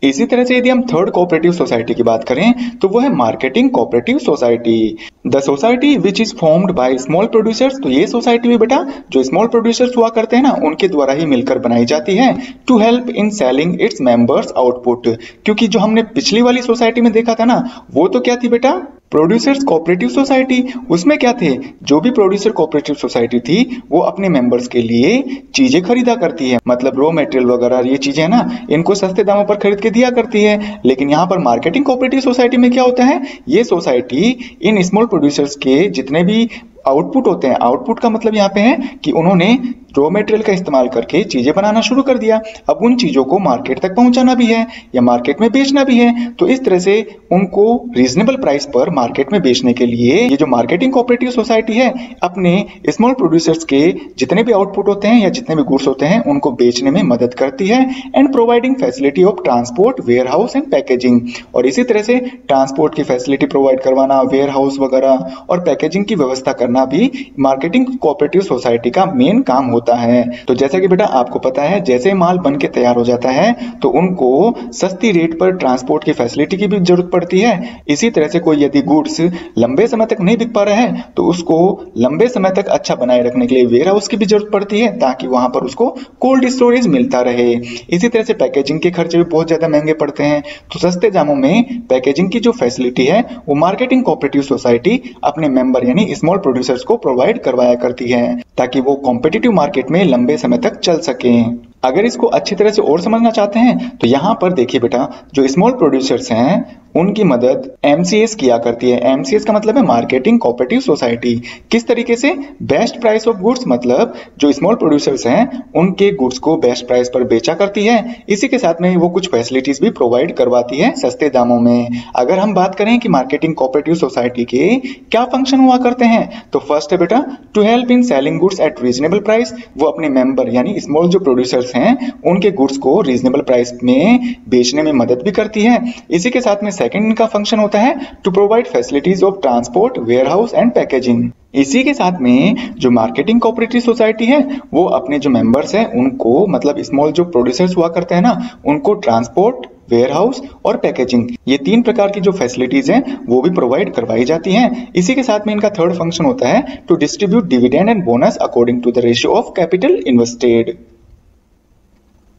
इसी तरह से यदि हम थर्ड कोऑपरेटिव सोसाइटी की बात करें तो वो है marketing cooperative society. The society which is formed by small producers, तो ये सोसाइटी भी बेटा जो स्मॉल प्रोड्यूसर्स हुआ करते हैं ना उनके द्वारा ही मिलकर बनाई जाती है to help in selling its members output. क्योंकि जो हमने पिछली वाली सोसाइटी में देखा था ना वो तो क्या थी बेटा, प्रोड्यूसर्स कोऑपरेटिव सोसाइटी। उसमें क्या थे, जो भी प्रोड्यूसर कोऑपरेटिव सोसाइटी थी वो अपने मेंबर्स के लिए चीजें खरीदा करती है, मतलब रॉ मटेरियल वगैरह ये चीजें है ना इनको सस्ते दामों पर खरीद के दिया करती है। लेकिन यहाँ पर मार्केटिंग कोऑपरेटिव सोसाइटी में क्या होता है, ये सोसाइटी इन स्मॉल प्रोड्यूसर्स के जितने भी आउटपुट होते हैं, आउटपुट का मतलब यहाँ पे है कि उन्होंने रॉ मटेरियल का इस्तेमाल करके चीजें बनाना शुरू कर दिया, अब उन चीजों को मार्केट तक पहुंचाना भी है या मार्केट में बेचना भी है। तो इस तरह से उनको रीजनेबल प्राइस पर मार्केट में बेचने के लिए ये जो मार्केटिंग कोऑपरेटिव सोसाइटी है अपने स्मॉल प्रोड्यूसर्स के जितने भी आउटपुट होते हैं या जितने भी गुड्स होते हैं उनको बेचने में मदद करती है and providing facility of transport, warehouse and packaging. और इसी तरह से ट्रांसपोर्ट की फैसिलिटी प्रोवाइड करवाना, वेयर हाउस वगैरह और पैकेजिंग की व्यवस्था करना भी मार्केटिंग कोऑपरेटिव सोसाइटी का मेन काम होता है। तो जैसा कि बेटा आपको पता है जैसे माल बन के तैयार हो जाता है तो उनको सस्ती रेट पर ट्रांसपोर्ट की फैसिलिटी की भी जरूरत पड़ती है। इसी तरह से कोई यदि गुड्स लंबे समय तक नहीं बिक पा रहा है तो उसको लंबे समय तक अच्छा बनाए रखने के लिए वेयर हाउस की भी जरूरत पड़ती है ताकि वहां पर उसको कोल्ड स्टोरेज मिलता रहे। इसी तरह से पैकेजिंग के खर्चे भी बहुत ज्यादा महंगे पड़ते हैं, तो सस्ते दामों में पैकेजिंग की जो फैसिलिटी है वो मार्केटिंग कोऑपरेटिव सोसाइटी अपने मेंबर यानी स्मॉल प्रोड्यूसर्स को प्रोवाइड करवाया करती है ताकि वो कॉम्पिटिटिव मार्केट में लंबे समय तक चल सकें। अगर इसको अच्छी तरह से और समझना चाहते हैं तो यहाँ पर देखिए बेटा जो स्मॉल प्रोड्यूसर्स हैं उनकी मदद एमसीएस किया करती है। एमसीएस का मतलब है मार्केटिंग कोऑपरेटिव सोसाइटी। किस तरीके से, बेस्ट प्राइस ऑफ गुड्स, मतलब जो स्मॉल प्रोड्यूसर्स हैं उनके गुड्स को बेस्ट प्राइस पर बेचा करती है। इसी के साथ में वो कुछ फैसिलिटीज भी प्रोवाइड करवाती है सस्ते दामों में। अगर हम बात करें कि मार्केटिंग कोऑपरेटिव सोसाइटी के क्या फंक्शन हुआ करते हैं तो फर्स्ट है बेटा to help in selling goods at reasonable price. वो अपने मेंबर यानी स्मॉल जो प्रोड्यूसर्स हैं उनके गुड्स को रीजनेबल प्राइस में बेचने में मदद भी करती है। इसी के साथ में सेकंड इनका फंक्शन होता है to provide facilities of transport, warehouse and packaging. इसी के साथ में जो मार्केटिंग कोऑपरेटिव सोसाइटी है वो अपने जो मेंबर्स हैं उनको, मतलब स्मॉल जो प्रोड्यूसर्स हुआ करते हैं ना, उनको ट्रांसपोर्ट, वेयर हाउस और पैकेजिंग, ये 3 प्रकार की जो फैसिलिटीज हैं वो भी प्रोवाइड करवाई जाती हैं। इसी के साथ में इनका थर्ड फंक्शन होता है to distribute dividend and bonus according to the ratio of capital invested.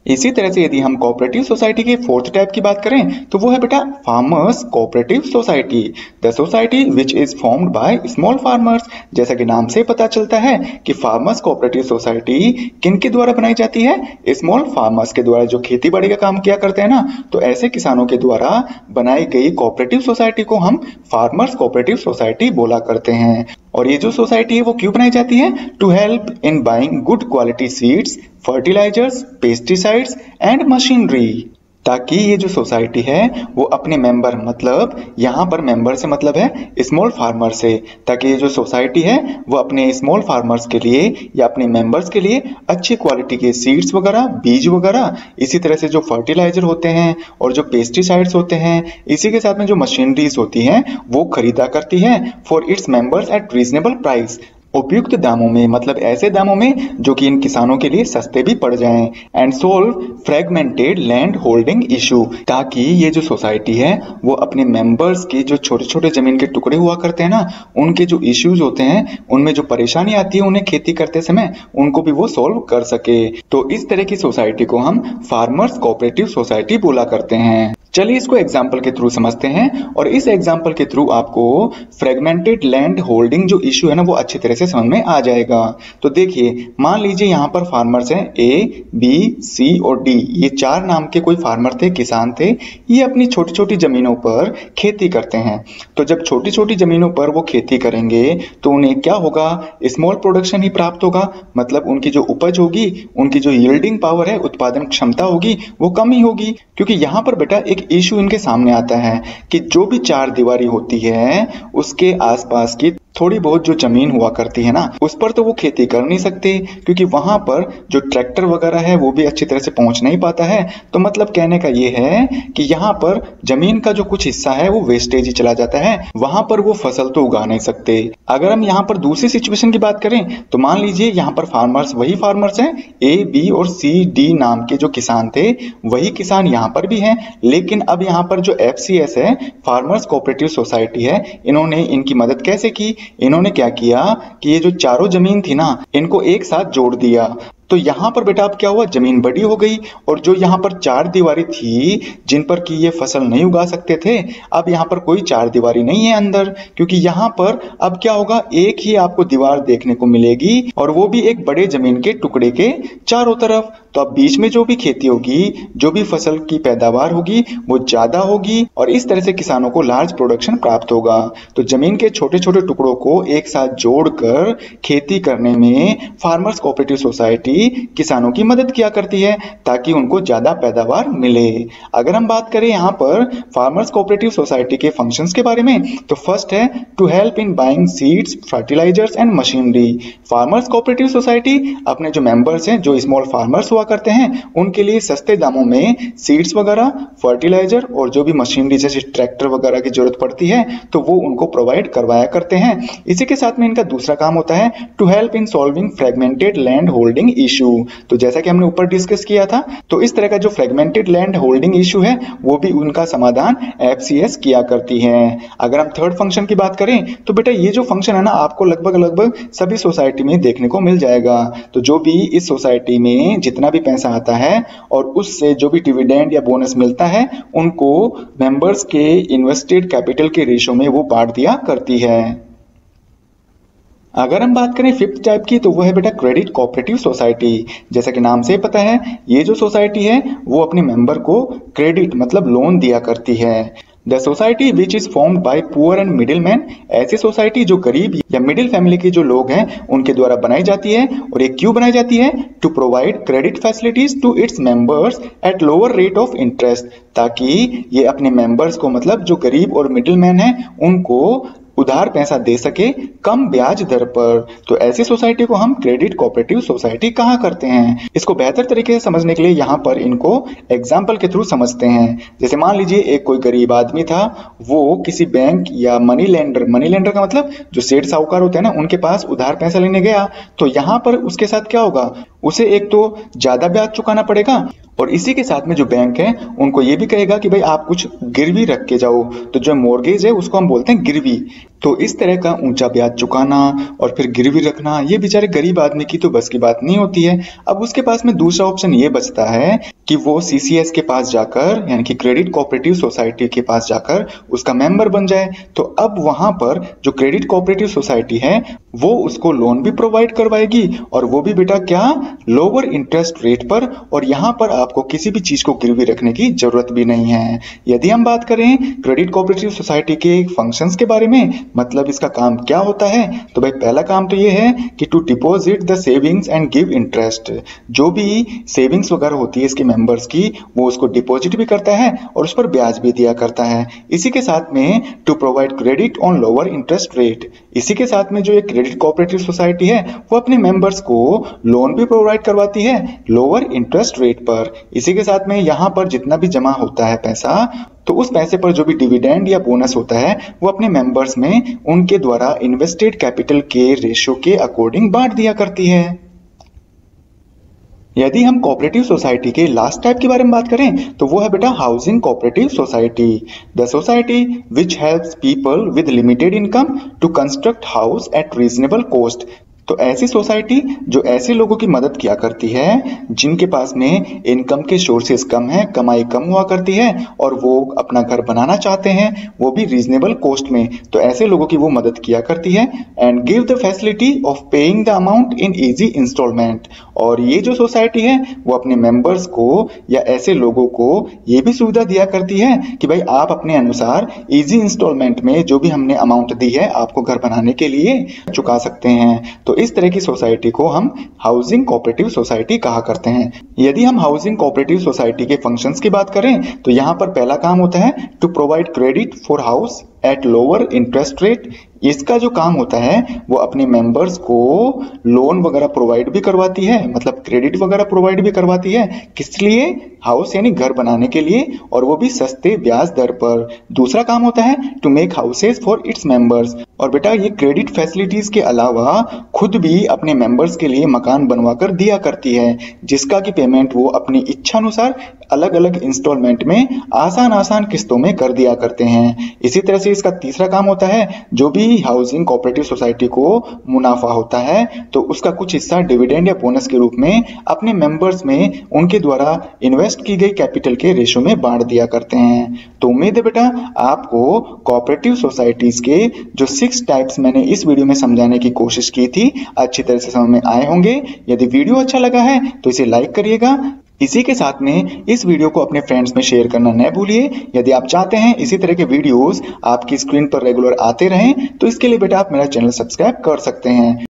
इसी तरह से यदि हम कोऑपरेटिव सोसाइटी के फोर्थ टाइप की बात करें तो वो है बेटा farmers cooperative society. The society which is formed by small farmers. जैसा कि नाम से पता चलता है कि फार्मर्स कोऑपरेटिव सोसाइटी किनके द्वारा बनाई जाती है, स्मॉल फार्मर्स के द्वारा, जो खेती बाड़ी का काम किया करते हैं ना, तो ऐसे किसानों के द्वारा बनाई गई कोऑपरेटिव सोसाइटी को हम फार्मर्स कोऑपरेटिव सोसाइटी बोला करते हैं। और ये जो सोसाइटी है वो क्यों बनाई जाती है, to help in buying good quality seeds, fertilisers, pesticides and machinery, ताकि ये जो सोसाइटी है वो अपने मेंबर, मतलब यहाँ पर मेंबर से मतलब है स्मॉल फार्मर से, ताकि ये जो सोसाइटी है वो अपने स्मॉल फार्मर्स के लिए या अपने मेंबर्स के लिए अच्छी क्वालिटी के सीड्स वगैरह, बीज वगैरह, इसी तरह से जो फर्टिलाइजर होते हैं और जो पेस्टिसाइड्स होते हैं, इसी के साथ में जो मशीनरीज होती हैं वो खरीदा करती है for its members at reasonable price, उपयुक्त दामों में, मतलब ऐसे दामों में जो कि इन किसानों के लिए सस्ते भी पड़ जाएं। And solve fragmented land holding issue, ताकि ये जो सोसाइटी है वो अपने मेंबर्स के जो छोटे छोटे जमीन के टुकड़े हुआ करते हैं ना, उनके जो इश्यूज होते हैं, उनमें जो परेशानी आती है उन्हें खेती करते समय, उनको भी वो सोल्व कर सके। तो इस तरह की सोसाइटी को हम फार्मर्स कोऑपरेटिव सोसाइटी बोला करते हैं। चलिए इसको एग्जाम्पल के थ्रू समझते हैं और इस एग्जाम्पल के थ्रू आपको फ्रेगमेंटेड लैंड होल्डिंग जो इश्यू है ना वो अच्छी तरह से समझ में आ जाएगा। तो देखिए, मान लीजिए यहाँ पर फार्मर्स हैं ए, बी, सी और डी, ये 4 नाम के कोई फार्मर थे, किसान थे। ये अपनी छोटी छोटी जमीनों पर खेती करते हैं। तो जब छोटी छोटी जमीनों पर वो खेती करेंगे तो उन्हें क्या होगा, स्मॉल प्रोडक्शन ही प्राप्त होगा, मतलब उनकी जो उपज होगी, उनकी जो यील्डिंग पावर है, उत्पादन क्षमता होगी, वो कम ही होगी। क्योंकि यहाँ पर बेटा एक इश्यू इनके सामने आता है कि जो भी 4 दीवारी होती है उसके आसपास की थोड़ी बहुत जो जमीन हुआ करती है ना, उस पर तो वो खेती कर नहीं सकते, क्योंकि वहां पर जो ट्रैक्टर वगैरह है वो भी अच्छी तरह से पहुंच नहीं पाता है। तो मतलब कहने का ये है कि यहाँ पर जमीन का जो कुछ हिस्सा है वो वेस्टेज ही चला जाता है, वहां पर वो फसल तो उगा नहीं सकते। अगर हम यहाँ पर दूसरी सिचुएशन की बात करें तो मान लीजिए यहाँ पर फार्मर्स वही फार्मर्स हैं, ए, बी और सी, डी नाम के जो किसान थे वही किसान यहाँ पर भी हैं, लेकिन अब यहाँ पर जो FCS है, फार्मर्स कोऑपरेटिव सोसाइटी है, इन्होंने इनकी मदद कैसे की? इन्होंने क्या किया कि ये जो चारों जमीन थी ना, इनको एक साथ जोड़ दिया। तो यहाँ पर बेटा अब क्या हुआ, जमीन बड़ी हो गई, और जो यहाँ पर चार दीवारी थी जिन पर कि ये फसल नहीं उगा सकते थे, अब यहाँ पर कोई चार दीवारी नहीं है अंदर, क्योंकि यहाँ पर अब क्या होगा, एक ही आपको दीवार देखने को मिलेगी, और वो भी एक बड़े जमीन के टुकड़े के चारों तरफ। तो अब बीच में जो भी खेती होगी, जो भी फसल की पैदावार होगी वो ज्यादा होगी, और इस तरह से किसानों को लार्ज प्रोडक्शन प्राप्त होगा। तो जमीन के छोटे छोटे टुकड़ों को एक साथ जोड़कर खेती करने में फार्मर्स कोऑपरेटिव सोसाइटी किसानों की मदद किया करती है, ताकि उनको ज्यादा पैदावार मिले। अगर हम बात करें यहाँ पर फार्मर्स कोऑपरेटिव सोसाइटी के फंक्शंस के बारे में, तो फर्स्ट है to help in buying seeds, fertilisers and machinery. Farmers cooperative society अपने जो मेंबर्स हैं, जो स्मॉल फार्मर्स हुआ करते हैं, उनके लिए सस्ते दामों में सीड्स वगैरह, फर्टिलाइजर और जो भी मशीनरी जैसे ट्रैक्टर वगैरह की जरूरत पड़ती है तो वो उनको प्रोवाइड करवाया करते हैं। इसी के साथ में इनका दूसरा काम होता है to help in solving fragmented land holding issue. तो जैसा कि हमने ऊपर डिस्कस किया था, तो इस तरह का जो फ्रेगमेंटेड लैंड होल्डिंग इशू है वो भी उनका समाधान FCS किया करती है। अगर हम थर्ड फंक्शन की बात करें तो बेटा ये जो फंक्शन है ना, आपको लगभग सभी सोसाइटी में देखने को मिल जाएगा। तो जो भी इस सोसाइटी में जितना भी पैसा आता है और उससे जो भी डिविडेंड या बोनस मिलता है, उनको मेंबर्स के इन्वेस्टेड कैपिटल के रेशो में वो बांट दिया करती है। अगर हम बात करें फिफ्थ टाइप की, तो वो है बेटा क्रेडिट कोऑपरेटिव सोसाइटी। जैसा कि नाम से ही पता है, ये जो सोसाइटी है वो अपने मेंबर को क्रेडिट मतलब लोन दिया करती है। The society which is formed bye poor and middle man, ऐसी सोसाइटी जो गरीब या मिडिल फैमिली के जो लोग हैं उनके द्वारा बनाई जाती है। और ये क्यों बनाई जाती है? To provide credit facilities to its members at lower rate of interest, ताकि ये अपने मेंबर्स को मतलब जो गरीब और मिडिल मैन है उनको उधार पैसा दे सके कम ब्याज दर पर। तो ऐसी सोसाइटी को हम क्रेडिट कोऑपरेटिव सोसाइटी कहा करते हैं। इसको बेहतर तरीके से समझने के लिए यहाँ पर इनको एग्जाम्पल के थ्रू समझते हैं। जैसे मान लीजिए एक कोई गरीब आदमी था, वो किसी बैंक या मनी लेंडर का मतलब जो सेठ साहूकार होते हैं ना, उनके पास उधार पैसा लेने गया। तो यहाँ पर उसके साथ क्या होगा, उसे एक तो ज्यादा ब्याज चुकाना पड़ेगा, और इसी के साथ में जो बैंक है उनको ये भी कहेगा कि भाई आप कुछ गिरवी रख के जाओ। तो जो मोर्गेज है उसको हम बोलते हैं गिरवी। तो इस तरह का ऊंचा ब्याज चुकाना और फिर गिरवी रखना, ये बेचारे गरीब आदमी की तो बस की बात नहीं होती है। अब उसके पास में दूसरा ऑप्शन ये बचता है कि वो CCS के पास जाकर, यानी कि क्रेडिट कोऑपरेटिव सोसाइटी के पास जाकर उसका मेंबर बन जाए। तो अब वहां पर जो क्रेडिट कोऑपरेटिव सोसाइटी है वो उसको लोन भी प्रोवाइड करवाएगी, और वो भी बेटा क्या, लोअर इंटरेस्ट रेट पर। और यहाँ पर आपको किसी भी चीज को गिरवी रखने की जरूरत भी नहीं है। यदि हम बात करें क्रेडिट कोऑपरेटिव सोसाइटी के फंक्शंस के बारे में, मतलब इसका काम क्या होता है, तो भाई पहला काम तो ये है कि to deposit the savings and give interest. जो भी सेविंग्स वगैरह होती है इसके मेंबर्स की, वो उसको डिपॉजिट भी करता है और उस पर ब्याज भी दिया करता है। इसी के साथ में to provide credit on lower interest rate. इसी के साथ में जो एक क्रेडिट कोऑपरेटिव सोसाइटी है वो अपने मेंबर्स को लोन भी प्रोवाइड करवाती है लोअर इंटरेस्ट रेट पर। इसी के साथ में यहाँ पर जितना भी जमा होता है पैसा, तो उस पैसे पर जो भी डिविडेंड या बोनस होता है वो अपने मेंबर्स में उनके द्वारा इन्वेस्टेड कैपिटल के रेशियो के अकॉर्डिंग बांट दिया करती है। यदि हम कोऑपरेटिव सोसाइटी के लास्ट टाइप के बारे में बात करें तो वो है बेटा housing cooperative society. The society which helps people with limited income to construct house at reasonable cost. तो ऐसी सोसाइटी जो ऐसे लोगों की मदद किया करती है जिनके पास में इनकम के सोर्सेस कम है, कमाई कम हुआ करती है, और वो अपना घर बनाना चाहते हैं, वो भी रीजनेबल कॉस्ट में। तो ऐसे लोगों की वो मदद किया करती है। And give the facility of paying the amount in easy installment. और ये जो सोसाइटी है वो अपने मेंबर्स को या ऐसे लोगों को ये भी सुविधा दिया करती है कि भाई आप अपने अनुसार इजी इंस्टॉलमेंट में जो भी हमने अमाउंट दी है आपको घर बनाने के लिए चुका सकते हैं। तो इस तरह की सोसाइटी को हम हाउसिंग कोऑपरेटिव सोसाइटी कहा करते हैं। यदि हम हाउसिंग कोऑपरेटिव सोसाइटी के फंक्शंस की बात करें तो यहाँ पर पहला काम होता है to provide credit for house at lower interest rate. इसका जो काम होता है वो अपने मेंबर्स को लोन वगैरह प्रोवाइड भी करवाती है, मतलब क्रेडिट वगैरह प्रोवाइड भी करवाती है। किस लिए? हाउस यानी घर बनाने के लिए, और वो भी सस्ते ब्याज दर पर। दूसरा काम होता है to make houses for its members. और बेटा ये क्रेडिट फैसिलिटीज के अलावा खुद भी अपने मेंबर्स के लिए मकान बनवा कर दिया करती है, जिसका की पेमेंट वो अपनी इच्छा अनुसार अलग अलग इंस्टॉलमेंट में आसान किस्तों में कर दिया करते हैं। इसी तरह से इसका तीसरा काम होता है, जो भी हाउसिंग कोऑपरेटिव सोसाइटी को मुनाफा होता है तो उसका कुछ हिस्सा डिविडेंड या बोनस के रूप में अपने मेंबर्स में उनके द्वारा इन्वेस्ट की गई कैपिटल के रेशो में बांट दिया करते हैं। तो उम्मीद है बेटा आपको कोऑपरेटिव सोसाइटीज के जो 6 टाइप्स मैंने इस वीडियो में समझाने की कोशिश की थी अच्छी तरह से समझ में आए होंगे। यदि वीडियो अच्छा लगा है तो इसे लाइक करिएगा। इसी के साथ में इस वीडियो को अपने फ्रेंड्स में शेयर करना न भूलिए। यदि आप चाहते हैं इसी तरह के वीडियोस आपकी स्क्रीन पर रेगुलर आते रहें तो इसके लिए बेटा आप मेरा चैनल सब्सक्राइब कर सकते हैं।